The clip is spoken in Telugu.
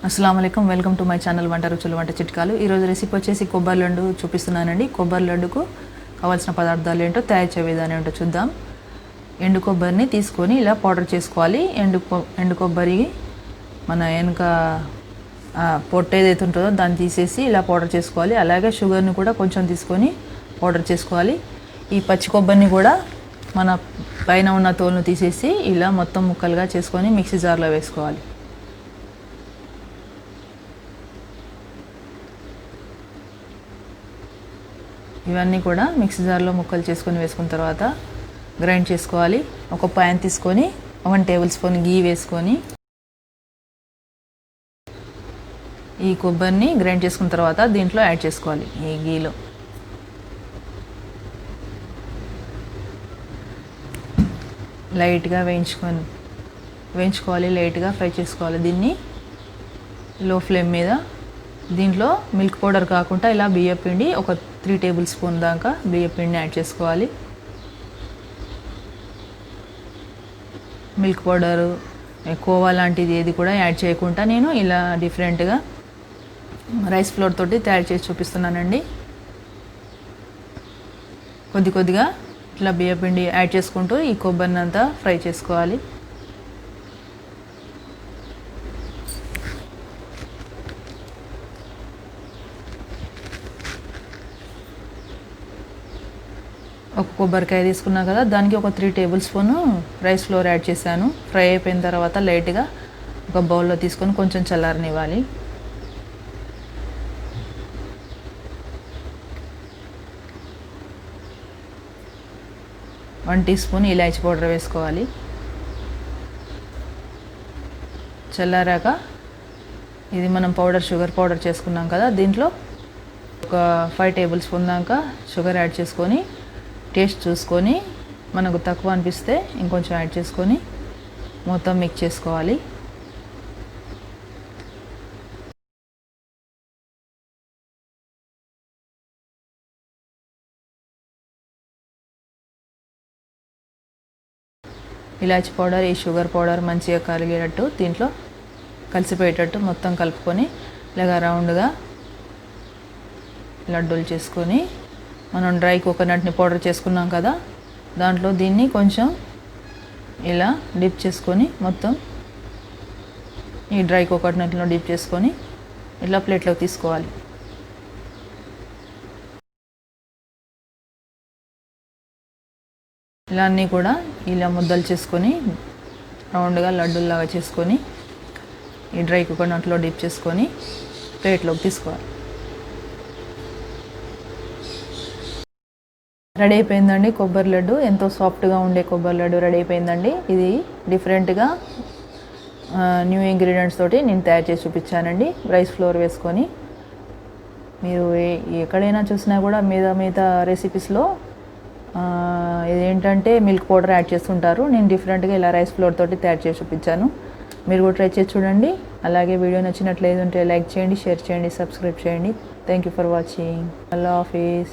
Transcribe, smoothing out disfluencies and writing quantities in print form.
అస్సలాముఅలైకుం వెల్కమ్ టు మై ఛానల్ వంట రుచులు వంట చిట్కాలు. ఈరోజు రెసిపీ వచ్చేసి కొబ్బరి లడ్డు చూపిస్తున్నానండి. కొబ్బరి లడ్డుకు కావాల్సిన పదార్థాలు ఏంటో తయారు చేసే విధానం ఏంటో చూద్దాం. ఎండు కొబ్బరిని తీసుకొని ఇలా పౌడర్ చేసుకోవాలి. ఎండు కొబ్బరి మన వెనుక పొట్టు ఏదైతే ఉంటుందో దాన్ని తీసేసి ఇలా పౌడర్ చేసుకోవాలి. అలాగే షుగర్ని కూడా కొంచెం తీసుకొని పౌడర్ చేసుకోవాలి. ఈ పచ్చి కొబ్బరిని కూడా మన పైన ఉన్న తోలును తీసేసి ఇలా మొత్తం ముక్కలుగా చేసుకొని మిక్సీ జార్లో వేసుకోవాలి. ఇవన్నీ కూడా మిక్సీ జార్లో ముక్కలు చేసుకొని వేసుకున్న తర్వాత గ్రైండ్ చేసుకోవాలి. ఒక ప్యాన్ తీసుకొని 1 టేబుల్ స్పూన్ గీ వేసుకొని ఈ కొబ్బరిని గ్రైండ్ చేసుకున్న తర్వాత దీంట్లో యాడ్ చేసుకోవాలి. ఈ గీలో లైట్గా వేయించుకోవాలి, లైట్గా ఫ్రై చేసుకోవాలి. దీన్ని లో ఫ్లేమ్ మీద దీంట్లో మిల్క్ పౌడర్ కాకుండా ఇలా బియ్యం పిండి ఒక 3 టేబుల్ స్పూన్ దాకా బియ్యం పిండిని యాడ్ చేసుకోవాలి. మిల్క్ పౌడరు కోవా లాంటిది ఏది కూడా యాడ్ చేయకుండా నేను ఇలా డిఫరెంట్గా రైస్ ఫ్లోర్ తోటి తయారు చేసి చూపిస్తున్నానండి. కొద్దిగా ఇట్లా బియ్యం పిండి యాడ్ చేసుకుంటూ ఈ కొబ్బరిని అంతా ఫ్రై చేసుకోవాలి. ఒక కొబ్బరికాయ తీసుకున్నా కదా, దానికి ఒక 3 table spoon rice flour add చేశాను. ఫ్రై అయిపోయిన తర్వాత లైట్గా ఒక బౌల్లో తీసుకొని కొంచెం చల్లారనివ్వాలి. వన్ టీ స్పూన్ ఇలాచీ పౌడర్ వేసుకోవాలి. చల్లారాక ఇది మనం షుగర్ పౌడర్ చేసుకున్నాం కదా, దీంట్లో ఒక 5 టేబుల్ స్పూన్ దాకా షుగర్ యాడ్ చేసుకొని టేస్ట్ చూసుకొని మనకు తక్కువ అనిపిస్తే ఇంకొంచెం యాడ్ చేసుకొని మొత్తం మిక్స్ చేసుకోవాలి. ఇలాచీ పౌడర్ ఈ షుగర్ పౌడర్ మంచిగా కలిగేటట్టు దీంట్లో కలిసిపోయేటట్టు మొత్తం కలుపుకొని ఇలాగా రౌండ్గా లడ్డూలు చేసుకొని మనం డ్రై కోకోనట్ని పౌడర్ చేసుకున్నాం కదా, దాంట్లో దీన్ని కొంచెం ఇలా డిప్ చేసుకొని మొత్తం ఈ డ్రై కోకోనట్లో డిప్ చేసుకొని ఇట్లా ప్లేట్లోకి తీసుకోవాలి. ఇలా అన్నీ కూడా ఇలా ముద్దలు చేసుకొని రౌండ్గా లడ్డూల్లాగా చేసుకొని ఈ డ్రై కోకోనట్లో డిప్ చేసుకొని ప్లేట్లోకి తీసుకోవాలి. రెడీ అయిపోయిందండి కొబ్బరి లడ్డు. ఎంతో సాఫ్ట్గా ఉండే కొబ్బరి లడ్డు రెడీ అయిపోయిందండి. ఇది డిఫరెంట్గా న్యూ ఇంగ్రీడియంట్స్ తోటి నేను తయారు చేసి చూపించానండి. రైస్ ఫ్లోర్ వేసుకొని మీరు ఎక్కడైనా చూసినా కూడా మీద రెసిపీస్లో ఇదేంటంటే మిల్క్ పౌడర్ యాడ్ చేస్తుంటారు. నేను డిఫరెంట్గా ఇలా రైస్ ఫ్లోర్ తోటి తయారు చేసి చూపించాను. మీరు కూడా ట్రై చేసి చూడండి. అలాగే వీడియో నచ్చినట్లయితే లైక్ చేయండి, షేర్ చేయండి, సబ్స్క్రైబ్ చేయండి. Thank you for watching. Allah Hafeez.